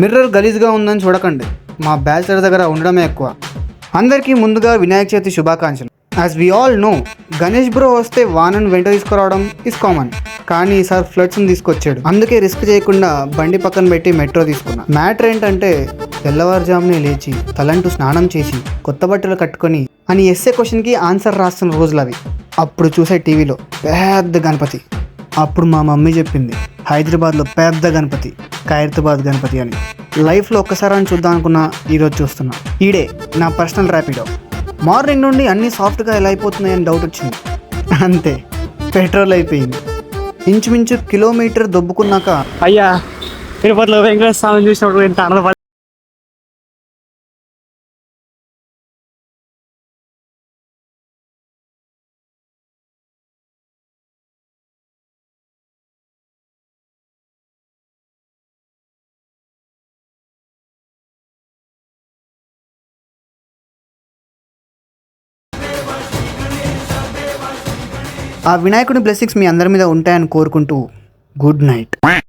Mirror గలీజ్గా ఉందని చూడకండి, మా బ్యాచిలర్ దగ్గర ఉండడమే ఎక్కువ. అందరికీ ముందుగా వినాయక చవితి శుభాకాంక్షలు. As we all know, Ganesh bro వస్తే వానను వెంట తీసుకురావడం ఇస్ కామన్. కానీ ఈసారి ఫ్లడ్స్ని తీసుకొచ్చాడు. అందుకే రిస్క్ చేయకుండా బండి పక్కన పెట్టి మెట్రో తీసుకున్నా. మ్యాటర్ ఏంటంటే, తెల్లవారుజామునే లేచి తలంటూ స్నానం చేసి కొత్త బట్టలు కట్టుకొని అని ఎస్ఏ క్వశ్చన్కి ఆన్సర్ రాస్తున్న రోజులు అవి. అప్పుడు చూసే టీవీలో పెద్ద గణపతి. అప్పుడు మా మమ్మీ చెప్పింది, హైదరాబాద్లో పెద్ద గణపతి ఖైరతాబాద్ గణపతి అని. లైఫ్లో ఒక్కసారి అని చూద్దాం అనుకున్నా, ఈరోజు చూస్తున్నా. ఈడే నా పర్సనల్ ర్యాపిడో. మార్నింగ్ నుండి అన్నీ సాఫ్ట్గా ఎలా అయిపోతున్నాయని డౌట్ వచ్చింది. అంతే, పెట్రోల్ అయిపోయింది. ఇంచుమించు కిలోమీటర్ దొబ్బుకున్నాక, అయ్యా తిరుపతిలో వెంకటేశ్వర స్వామిని చూసినప్పుడు ఎంత ఆనందపడి. ఆ వినాయకుడి బ్లెస్సింగ్స్ మీ అందరి మీద ఉంటాయని కోరుకుంటూ గుడ్ నైట్.